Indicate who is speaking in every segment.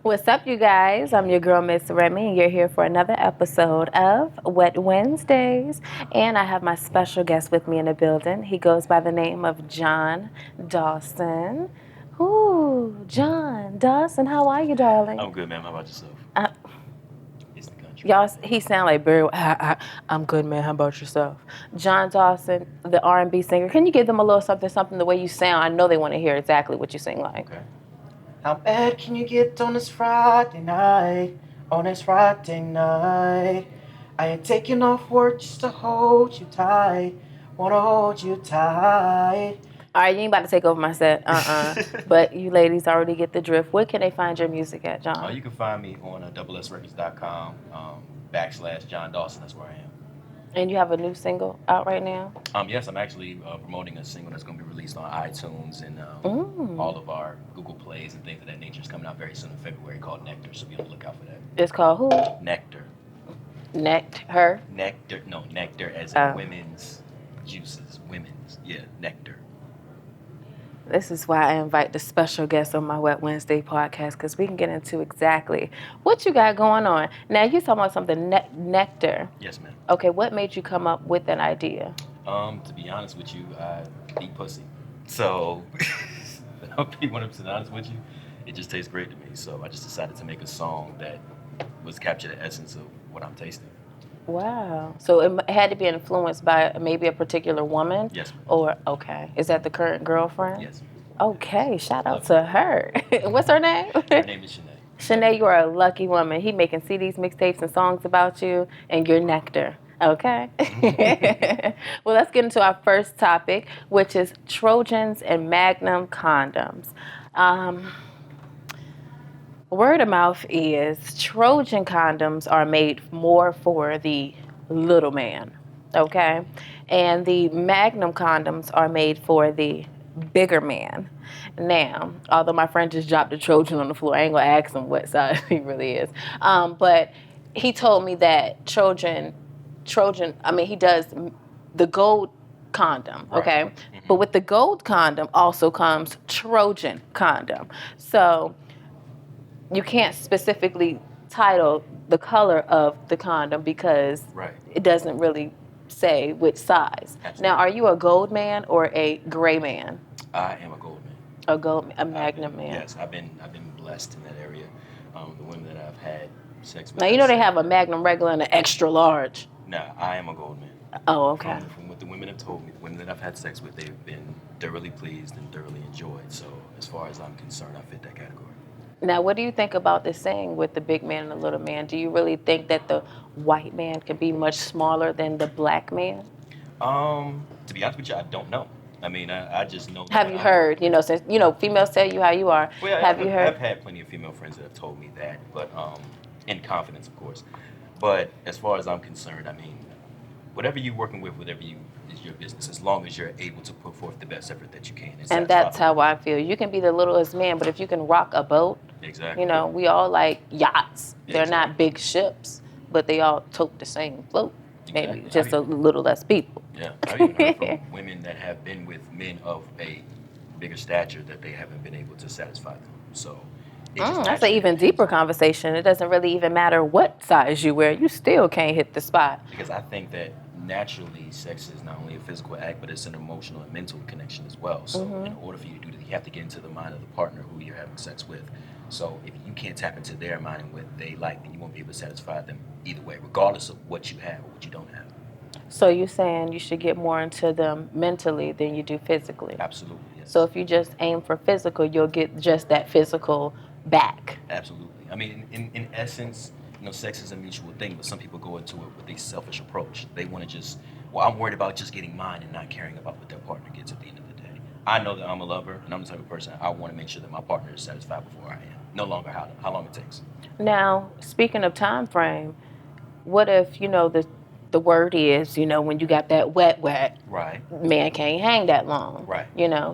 Speaker 1: What's up, you guys? I'm your girl, Miss Remi, and you're here for another episode of Wet Wednesdays. And I have my special guest with me in the building. He goes by the name of John Dawson. Ooh, John Dawson, how are you, darling?
Speaker 2: I'm good, ma'am. How about yourself?
Speaker 1: Uh,
Speaker 2: It's the country.
Speaker 1: Y'all, he sound like Barry. I'm good, man. How about yourself? John Dawson, the R&B singer. Can you give them a little something, the way you sound? I know they want to hear exactly what you sing like.
Speaker 2: Okay. How bad can you get on this Friday night? On this Friday night. I ain't taking off work just to hold you tight. Wanna hold you tight.
Speaker 1: All right, you ain't about to take over my set. But you ladies already get the drift. Where can they find your music at, John?
Speaker 2: You can find me on SSrecords.com / John Dawson. That's where I am.
Speaker 1: And you have a new single out right now?
Speaker 2: Yes, I'm actually promoting a single that's going to be released on iTunes and all of our Google Plays and things of that nature. It's coming out very soon in February called Nectar, so be on the lookout for that.
Speaker 1: It's called who?
Speaker 2: Nectar.
Speaker 1: Her?
Speaker 2: Nectar. No, nectar as in women's juices. Women's. Yeah, nectar.
Speaker 1: This is why I invite the special guest on my Wet Wednesday podcast, because we can get into exactly what you got going on. Now, you talking about something, nectar.
Speaker 2: Yes, ma'am.
Speaker 1: Okay, what made you come up with that idea?
Speaker 2: To be honest with you, I eat pussy. So, I'll be 100% honest with you. It just tastes great to me. So, I just decided to make a song that was capture the essence of what I'm tasting.
Speaker 1: Wow. So it had to be influenced by maybe a particular woman?
Speaker 2: Yes.
Speaker 1: Or, okay. Is that the current girlfriend?
Speaker 2: Yes.
Speaker 1: Okay, shout out to her. What's her name?
Speaker 2: Her name is Shanae.
Speaker 1: Shanae, you are a lucky woman. He making CDs, mixtapes, and songs about you, and you're nectar. Okay. Well, let's get into our first topic, which is Trojans and Magnum condoms. Word of mouth is Trojan condoms are made more for the little man, okay? And the Magnum condoms are made for the bigger man. Now, although my friend just dropped a Trojan on the floor, I ain't gonna ask him what size he really is. But he told me that Trojan, he does the gold condom, okay? Right. Mm-hmm. But with the gold condom also comes Trojan condom. So you can't specifically title the color of the condom because it doesn't really say which size. Absolutely. Now, are you a gold man or a gray man?
Speaker 2: I am a gold man.
Speaker 1: A Magnum man.
Speaker 2: Yes, I've been blessed in that area. The women that I've had sex with.
Speaker 1: Now, you know they have a Magnum regular and an extra large.
Speaker 2: No, I am a gold man.
Speaker 1: Oh, okay.
Speaker 2: From what the women have told me, the women that I've had sex with, they've been thoroughly pleased and thoroughly enjoyed. So as far as I'm concerned, I fit that category.
Speaker 1: Now, what do you think about this saying with the big man and the little man? Do you really think that the white man can be much smaller than the black man?
Speaker 2: To be honest with you, I don't know. I mean, I just know.
Speaker 1: Have you heard? Since females tell you how you are.
Speaker 2: Well,
Speaker 1: have you heard?
Speaker 2: I've had plenty of female friends that have told me that, but in confidence, of course. But as far as I'm concerned, I mean, whatever you're working with, is your business, as long as you're able to put forth the best effort that you can.
Speaker 1: And that's how I feel. You can be the littlest man, but if you can rock a boat,
Speaker 2: exactly.
Speaker 1: We all like yachts. They're not big ships, but they all tote the same float. Maybe just a little less people.
Speaker 2: Yeah, I've even heard from women that have been with men of a bigger stature that they haven't been able to satisfy them. So
Speaker 1: that's an even deeper conversation. It doesn't really even matter what size you wear. You still can't hit the spot.
Speaker 2: Because I think that naturally sex is not only a physical act, but it's an emotional and mental connection as well. So in order for you to do that, you have to get into the mind of the partner who you're having sex with. So if you can't tap into their mind and what they like, then you won't be able to satisfy them either way, regardless of what you have or what you don't have.
Speaker 1: So you're saying you should get more into them mentally than you do physically?
Speaker 2: Absolutely, yes.
Speaker 1: So if you just aim for physical, you'll get just that physical back?
Speaker 2: Absolutely. I mean, in essence, sex is a mutual thing, but some people go into it with a selfish approach. They want to I'm worried about just getting mine and not caring about what their partner gets at the end of the day. I know that I'm a lover, and I'm the type of person, I want to make sure that my partner is satisfied before I am. No longer how long it takes.
Speaker 1: Now, speaking of time frame, what if, the word is, when you got that wet,
Speaker 2: right,
Speaker 1: man can't hang that long.
Speaker 2: Right.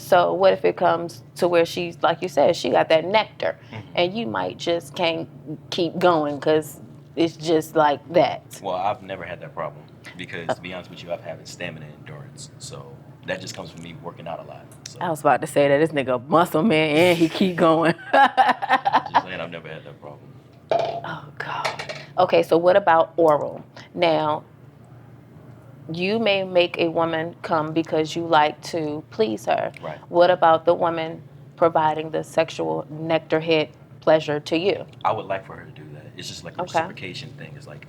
Speaker 1: So what if it comes to where she's, like you said, she got that nectar, and you might just can't keep going because it's just like that.
Speaker 2: Well, I've never had that problem because, to be honest with you, I've had stamina and endurance. So that just comes from me working out a lot. So.
Speaker 1: I was about to say that this nigga muscle man and he keep going.
Speaker 2: Just saying, I've never had that problem.
Speaker 1: Oh God. Okay, so what about oral? Now, you may make a woman come because you like to please her.
Speaker 2: Right.
Speaker 1: What about the woman providing the sexual nectar hit pleasure to you?
Speaker 2: I would like for her to do that. It's just like a
Speaker 1: Okay.
Speaker 2: reciprocation thing. It's like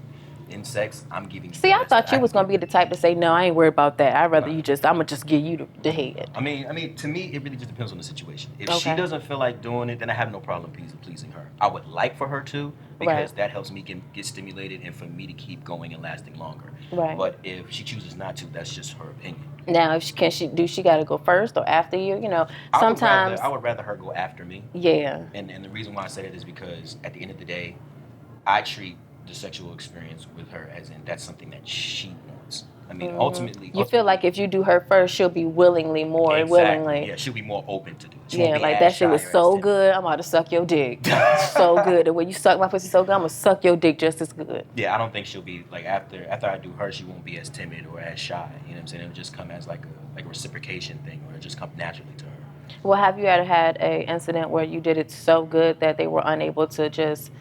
Speaker 2: in sex, I'm giving you
Speaker 1: See,
Speaker 2: the
Speaker 1: I
Speaker 2: best
Speaker 1: thought
Speaker 2: that
Speaker 1: you
Speaker 2: I
Speaker 1: was
Speaker 2: can
Speaker 1: gonna be
Speaker 2: give
Speaker 1: the type to say, no, I ain't worried about that. I'd rather
Speaker 2: you.
Speaker 1: you just, I'm gonna just give you the head.
Speaker 2: I mean, to me, it really just depends on the situation. If she
Speaker 1: Okay.
Speaker 2: doesn't feel like doing it, then I have no problem pleasing her. I would like for her to because
Speaker 1: Right.
Speaker 2: that helps me get stimulated and for me to keep going and lasting longer.
Speaker 1: Right.
Speaker 2: But if she chooses not to, that's just her opinion.
Speaker 1: Now, if she got to go first or after you? You know,
Speaker 2: I
Speaker 1: sometimes.
Speaker 2: would rather her go after me.
Speaker 1: Yeah.
Speaker 2: And the reason why I say that is because at the end of the day, I treat the sexual experience with her as in that's something that she wants. I mean, ultimately,
Speaker 1: You feel like if you do her first, she'll be willingly, more
Speaker 2: exactly,
Speaker 1: willingly.
Speaker 2: yeah, she'll be more open to do it. She
Speaker 1: Yeah,
Speaker 2: won't be
Speaker 1: like
Speaker 2: as
Speaker 1: that shit
Speaker 2: shy
Speaker 1: was
Speaker 2: or as
Speaker 1: so
Speaker 2: timid.
Speaker 1: good. I'm about to suck your dick. So good. The way you suck my pussy so good, I'm gonna suck your dick just as good.
Speaker 2: Yeah, I don't think she'll be like after I do her, she won't be as timid or as shy. You know what I'm saying? It'll just come as like a reciprocation thing, or it'll just come naturally to her.
Speaker 1: Well, have you ever had a incident where you did it so good that they were unable to just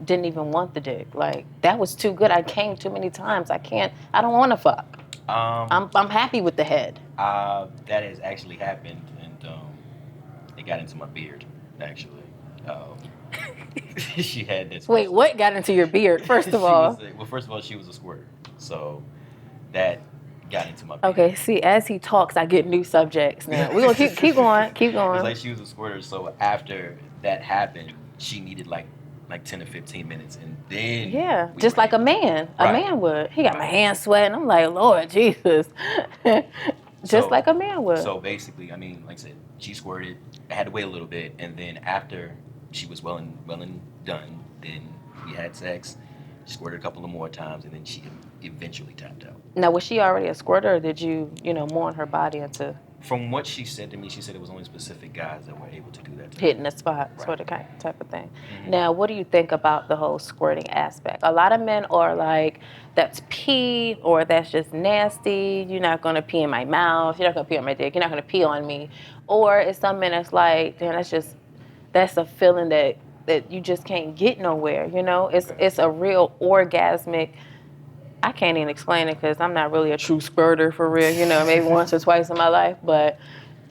Speaker 1: didn't even want the dick? Like that was too good. I came too many times. I can't. I don't want to fuck. I'm happy with the head.
Speaker 2: That has actually happened, and it got into my beard. Actually, she had this.
Speaker 1: Wait, what got into your beard? First of all.
Speaker 2: First of all, she was a squirter, so that got into my beard.
Speaker 1: Okay, see, as he talks, I get new subjects now. We're gonna keep going, keep going.
Speaker 2: It's like she was a squirter, so after that happened, she needed like 10 to 15 minutes, and then
Speaker 1: yeah, just like a man. A man would. He got my hands sweating. I'm like, Lord Jesus. Just like a man would.
Speaker 2: So basically, I mean, like I said, she squirted. I had to wait a little bit, and then after she was well and done, then we had sex. She squirted a couple of more times, and then she eventually tapped out.
Speaker 1: Now, was she already a squirter, or did you mourn her body into?
Speaker 2: From what she said to me, she said it was only specific guys that were able to do that.
Speaker 1: Hitting the spot,
Speaker 2: right.
Speaker 1: sort of type of thing.
Speaker 2: Mm-hmm.
Speaker 1: Now, what do you think about the whole squirting aspect? A lot of men are like, that's pee, or that's just nasty. You're not going to pee in my mouth. You're not going to pee on my dick. You're not going to pee on me. Or it's some men that's like, damn, that's a feeling that you just can't get nowhere. You know, it's a real orgasmic. I can't even explain it because I'm not really a true squirter for real. You know, maybe once or twice in my life, but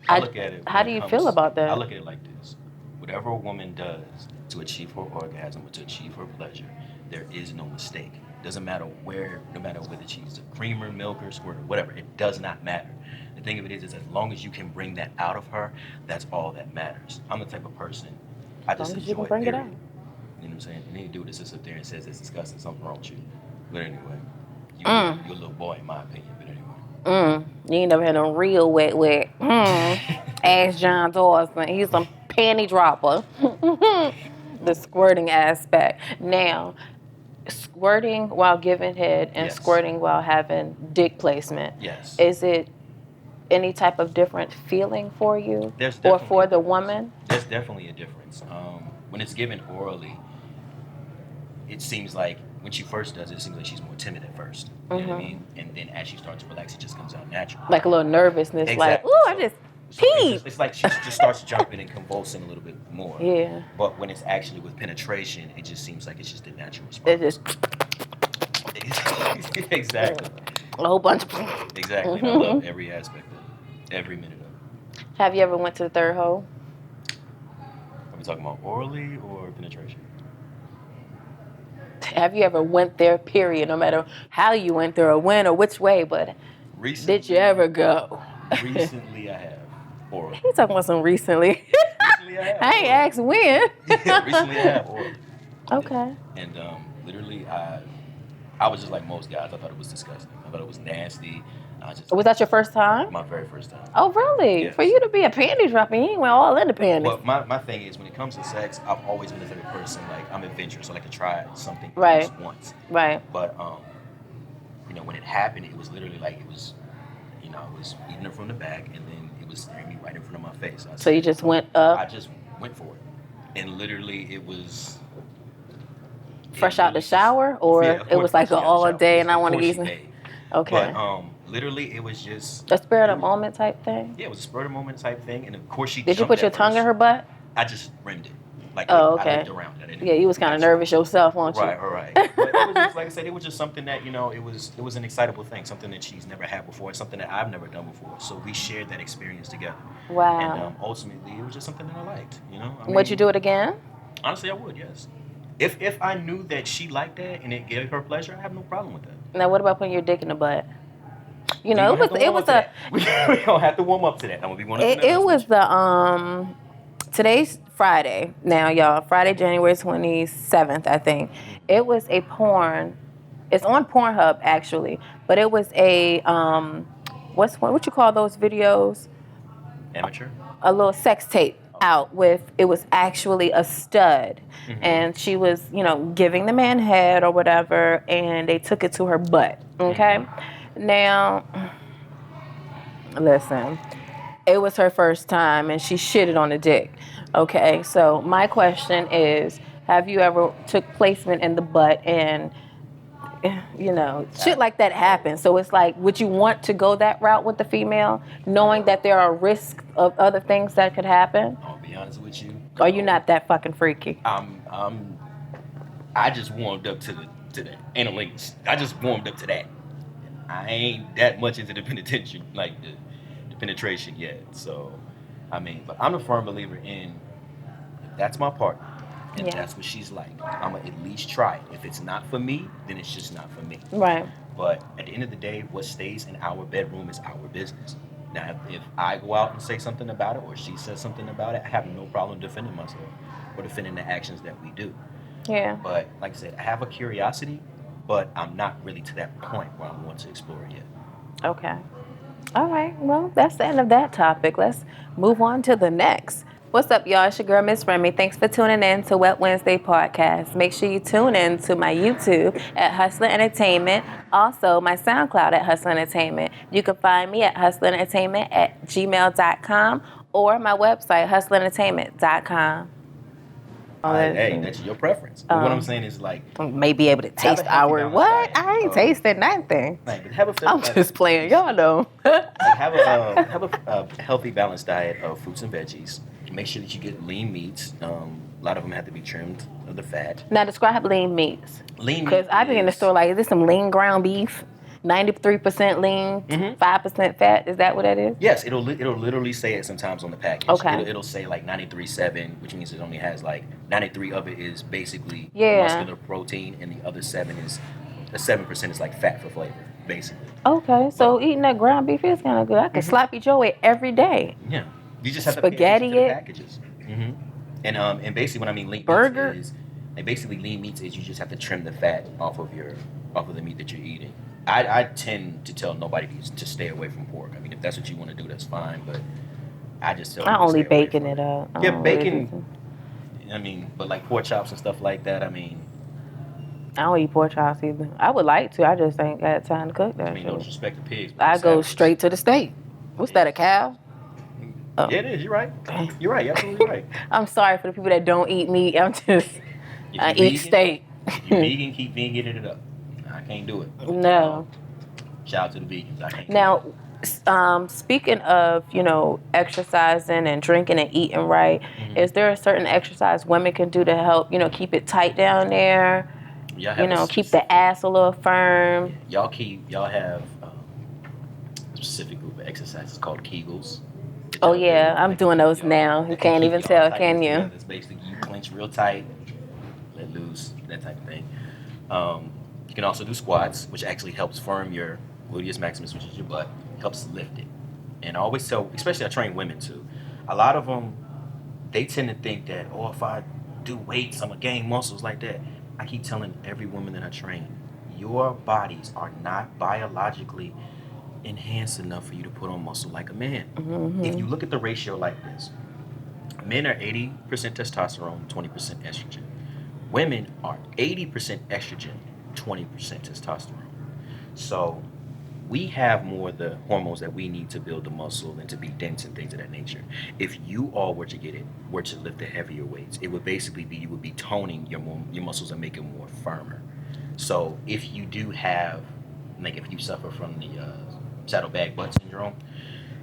Speaker 2: I look at it.
Speaker 1: How do you feel about that?
Speaker 2: I look at it like this: whatever a woman does to achieve her orgasm or to achieve her pleasure, there is no mistake. Doesn't matter no matter whether she's a creamer, milker, squirter, whatever. It does not matter. The thing of it is as long as you can bring that out of her, that's all that matters. I'm the type of person I just enjoy. As long as you can bring it out. You know what I'm saying? And any dude that sits up there and says it's disgusting, something wrong with you. But anyway. You're a little boy, in my opinion, but anyway.
Speaker 1: You ain't never had no real wet. Ask John Dawson. He's a panty dropper. The squirting aspect. Now, squirting while giving head and
Speaker 2: yes.
Speaker 1: squirting while having dick placement.
Speaker 2: Yes.
Speaker 1: Is it any type of different feeling for you? Or for the woman?
Speaker 2: There's definitely a difference. When it's given orally, it seems like when she first does it, it seems like she's more timid at first. You know what I mean? And then as she starts to relax, it just comes out naturally.
Speaker 1: Like a little nervousness,
Speaker 2: exactly.
Speaker 1: Like, ooh, I just peed.
Speaker 2: It's like she just starts jumping and convulsing a little bit more.
Speaker 1: Yeah.
Speaker 2: But when it's actually with penetration, it just seems like it's just a natural response.
Speaker 1: It just...
Speaker 2: Exactly.
Speaker 1: A whole bunch of...
Speaker 2: Exactly. And I love every aspect of it. Every minute of it.
Speaker 1: Have you ever went to the third hole?
Speaker 2: Are we talking about orally or penetration?
Speaker 1: Have you ever went there, period, no matter how you went there or when or which way, but
Speaker 2: recently,
Speaker 1: did you ever go?
Speaker 2: Recently I have. Orally.
Speaker 1: He's talking about some recently.
Speaker 2: Recently I have.
Speaker 1: I ain't asked when.
Speaker 2: Yeah, recently I have orally.
Speaker 1: Okay.
Speaker 2: And literally I was just like most guys. I thought it was disgusting. I thought it was nasty.
Speaker 1: Was that your first time?
Speaker 2: My very first time.
Speaker 1: Oh, really?
Speaker 2: Yes.
Speaker 1: For you to be a panty dropper, you ain't went all in the panties.
Speaker 2: Well, my thing is when it comes to sex, I've always been the type of person, like, I'm adventurous. I like to try something
Speaker 1: right.
Speaker 2: Just once.
Speaker 1: Right.
Speaker 2: But, when it happened, it was literally like it was, I was eating it from the back, and then it was staring me right in front of my face.
Speaker 1: So you just went up?
Speaker 2: I just went for it. And literally it was...
Speaker 1: Fresh out the shower? Or it was like all day and I want to get some... Okay.
Speaker 2: But, literally, it was just...
Speaker 1: A spur of the moment type thing?
Speaker 2: Yeah, it was a spur of the moment type thing. And of course,
Speaker 1: Did you put your tongue in her butt?
Speaker 2: I just rimmed it.
Speaker 1: Oh,
Speaker 2: I licked
Speaker 1: okay.
Speaker 2: around it. I didn't
Speaker 1: Yeah, you was kind of
Speaker 2: actually.
Speaker 1: nervous yourself, weren't you?
Speaker 2: Right, all right. But it was just like I said, it was just something that it was an excitable thing, something that she's never had before, and something that I've never done before. So we shared that experience together, and
Speaker 1: Wow.
Speaker 2: ultimately, it was just something that I liked. I
Speaker 1: Would you
Speaker 2: mean,
Speaker 1: do it again?
Speaker 2: honestly, I would, yes. If I knew that she liked that and it gave her pleasure, I have no problem with that.
Speaker 1: Now, what about putting your dick in the butt? You
Speaker 2: We
Speaker 1: know,
Speaker 2: gonna have to
Speaker 1: it
Speaker 2: warm up
Speaker 1: was
Speaker 2: to
Speaker 1: a
Speaker 2: that. We gonna have to warm up to that. I'm gonna be 100%
Speaker 1: it
Speaker 2: honest with
Speaker 1: was
Speaker 2: you.
Speaker 1: the today's Friday. Now, y'all, Friday, January 27th, I think. It was a porn. It's on Pornhub actually, but it was a what you call those videos?
Speaker 2: Amateur.
Speaker 1: A little sex tape out with it was actually a stud,
Speaker 2: Mm-hmm.
Speaker 1: and she was giving the man head or whatever, and they took it to her butt. Okay, now listen, it was her first time and she shitted on the dick. Okay, so my question is, have you ever took placement in the butt and
Speaker 2: It's
Speaker 1: shit
Speaker 2: happened.
Speaker 1: like that happens? So it's like, would you want to go that route with the female, knowing that there are risks of other things that could happen?
Speaker 2: I'll be honest with you.
Speaker 1: Or are you
Speaker 2: No.
Speaker 1: not that fucking freaky?
Speaker 2: I'm I just warmed up to the anal links. I just warmed up to that. I ain't that much into the penetration, like the penetration yet. So, I mean, but I'm a firm believer in if that's my partner and
Speaker 1: Yeah.
Speaker 2: that's what she's like, I'm gonna at least try it. If it's not for me, then it's just not for me.
Speaker 1: Right.
Speaker 2: But at the end of the day, what stays in our bedroom is our business. Now, if I go out and say something about it or she says something about it, I have no problem defending myself or defending the actions that we do.
Speaker 1: Yeah.
Speaker 2: But like I said, I have a curiosity, but I'm not really to that point where I want to explore it yet.
Speaker 1: Okay. All right. Well, that's the end of that topic. Let's move on to the next. What's up, y'all? It's your girl, Miss Remi. Thanks for tuning in to Wet Wednesday Podcast. Make sure you tune in to my YouTube at Hustler Entertainment. Also, my SoundCloud at Hustler Entertainment. You can find me at hustlerentertainment at gmail.com or my website, hustlerentertainment.com. Oh,
Speaker 2: Hey, that's your preference. But what I'm saying is like
Speaker 1: may be able to
Speaker 2: have a
Speaker 1: taste
Speaker 2: healthy
Speaker 1: our
Speaker 2: balanced
Speaker 1: what?
Speaker 2: diet.
Speaker 1: I ain't tasted nothing.
Speaker 2: Like, but have a
Speaker 1: I'm just playing. Y'all know.
Speaker 2: have a healthy balanced diet of fruits and veggies. Make sure that you get lean meats. A lot of them have to be trimmed of the fat.
Speaker 1: Now describe lean meats.
Speaker 2: Lean
Speaker 1: Because
Speaker 2: meat
Speaker 1: I be in the
Speaker 2: is
Speaker 1: store like, is this some lean ground beef? 93% lean, 5% fat. Is that what that is?
Speaker 2: yes, it'll literally say it sometimes on the package.
Speaker 1: Okay.
Speaker 2: It'll say like 93.7, which means it only has like 93 of it is basically
Speaker 1: Yeah.
Speaker 2: muscular protein, and the other 7% is like fat for flavor, basically.
Speaker 1: Okay, so eating that ground beef is kind of good. I can sloppy joe it every day.
Speaker 2: Yeah, you just have to pay attention
Speaker 1: Spaghetti
Speaker 2: to the
Speaker 1: it.
Speaker 2: packages. And basically, when I mean lean
Speaker 1: Burger.
Speaker 2: meats is, and basically lean meats is you just have to trim the fat off of the meat that you're eating. I tend to tell nobody to stay away from pork. I mean, if that's what you want to do, that's fine. But I just tell
Speaker 1: I
Speaker 2: people to
Speaker 1: only
Speaker 2: stay away
Speaker 1: bacon
Speaker 2: from
Speaker 1: it up. I
Speaker 2: Yeah,
Speaker 1: don't really
Speaker 2: bacon. I mean, but like pork chops and stuff like that. I mean,
Speaker 1: I don't eat pork chops either. I would like to. I just ain't got time to cook that
Speaker 2: no
Speaker 1: shit.
Speaker 2: disrespect to pigs. But
Speaker 1: I
Speaker 2: they're
Speaker 1: go
Speaker 2: savages.
Speaker 1: straight to the steak. What's that, a cow? Oh.
Speaker 2: Yeah, it is. You're right. You're right. You're absolutely right.
Speaker 1: I'm sorry for the people that don't eat meat. I
Speaker 2: If
Speaker 1: eat steak.
Speaker 2: If you're vegan, keep vegan it up. I can't do it.
Speaker 1: No.
Speaker 2: Shout out to the vegans. I can't.
Speaker 1: Now, speaking of, exercising and drinking and eating right, is there a certain exercise women can do to help, keep it tight down there?
Speaker 2: Y'all have
Speaker 1: Keep the ass a little firm.
Speaker 2: Y'all have a specific group of exercises called Kegels.
Speaker 1: Oh yeah, I'm doing those now. You can't even tell, can you?
Speaker 2: It's basically you clench real tight, let loose, that type of thing. You can also do squats, which actually helps firm your gluteus maximus, which is your butt, helps lift it. And I always tell, especially I train women too, a lot of them, they tend to think that, oh, if I do weights, I'm gonna gain muscles like that. I keep telling every woman that I train, your bodies are not biologically enhanced enough for you to put on muscle like a man. If you look at the ratio like this, men are 80% testosterone, 20% estrogen. Women are 80% estrogen, 20% testosterone. So we have more of the hormones that we need to build the muscle and to be dense and things of that nature. If you all were to lift the heavier weights, it would basically be you would be toning your muscles and making them more firmer. So if you do have, like if you suffer from the saddlebag butt syndrome,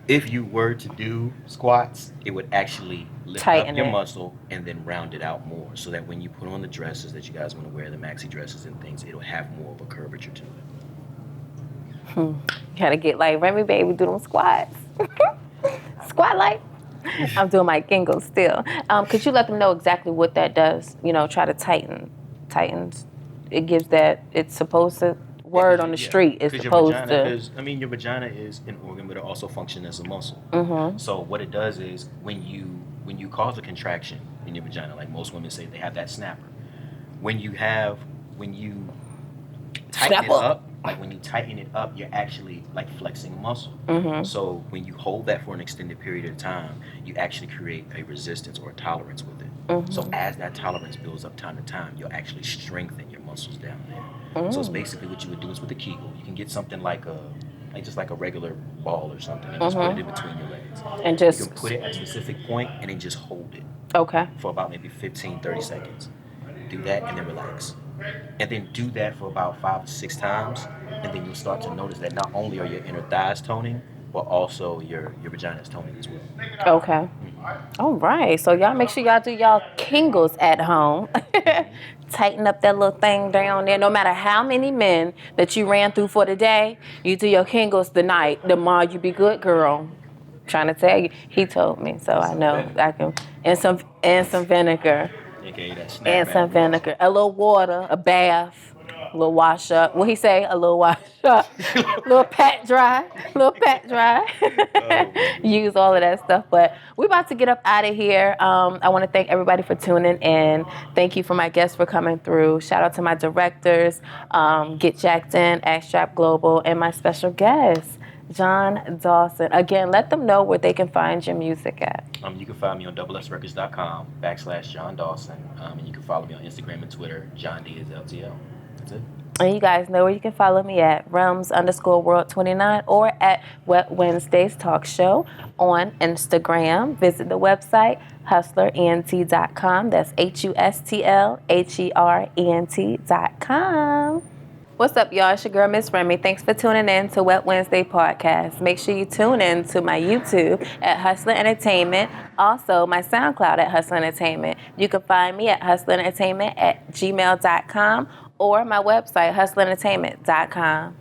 Speaker 2: if you were to do squats, it would actually lift up
Speaker 1: Tighten
Speaker 2: your
Speaker 1: it.
Speaker 2: muscle and then round it out more, so that when you put on the dresses that you guys want to wear, the maxi dresses and things, it'll have more of a curvature to it.
Speaker 1: You gotta get like Remi baby, do them squats. Squat like. I'm doing my Kegels still. Could you let them know exactly what that does? You know, try to tightens. It gives that. It's supposed to. Word on the street is
Speaker 2: Because your
Speaker 1: supposed
Speaker 2: vagina,
Speaker 1: to.
Speaker 2: because I mean, your vagina is an organ, but it also functions as a muscle.
Speaker 1: Mm-hmm.
Speaker 2: So what it does is when you cause a contraction in your vagina, like most women say, they have that snapper. When you have when you tighten
Speaker 1: Snap
Speaker 2: it
Speaker 1: up.
Speaker 2: up, like when you tighten it up, you're actually like flexing a muscle.
Speaker 1: Mm-hmm.
Speaker 2: So when you hold that for an extended period of time, you actually create a resistance or a tolerance with it.
Speaker 1: Mm-hmm.
Speaker 2: So as that tolerance builds up time to time, you'll actually strengthen your muscles down there. So it's basically what you would do is with a Kegel, you can get something like just like a regular ball or something, and just put it in between your legs.
Speaker 1: And
Speaker 2: You
Speaker 1: just
Speaker 2: can put it at a specific point and then just hold it
Speaker 1: okay.
Speaker 2: for about maybe 15, 30 seconds. Do that and then relax. And then do that for about 5 or 6 times. And then you'll start to notice that not only are your inner thighs toning, but also your vagina is toning as well.
Speaker 1: Okay. All right. So y'all make sure y'all do y'all Kegels at home. Tighten up that little thing down there. No matter how many men that you ran through for the day, you do your Kegels tonight. Tomorrow you be good, girl. Trying to tell you, he told me, so I know I can. And some vinegar,
Speaker 2: AKA that
Speaker 1: and some
Speaker 2: snapback.
Speaker 1: vinegar, a little water, a bath, a little wash up. What he say? A little wash up, little pat dry, little pat dry. Use all of that stuff. But we're about to get up out of here. I want to thank everybody for tuning in. Thank you for my guests for coming through. Shout out to my directors, Get Jacked In, Strap Global, and my special guest, John Dawson. Again, let them know where they can find your music at.
Speaker 2: You can find me on doublesrecords.com/John Dawson. And you can follow me on Instagram and Twitter. John D is LTL. That's it.
Speaker 1: And you guys know where you can follow me at Rems_World29 or at Wet Wednesdays Talk Show on Instagram. Visit the website hustlerent.com. That's HUSTLHERENT.com. What's up, y'all? It's your girl, Miss Remi. Thanks for tuning in to Wet Wednesday Podcast. Make sure you tune in to my YouTube at Hustler Entertainment. Also, my SoundCloud at Hustler Entertainment. You can find me at hustlerentertainment@gmail.com or my website, hustlerentertainment.com.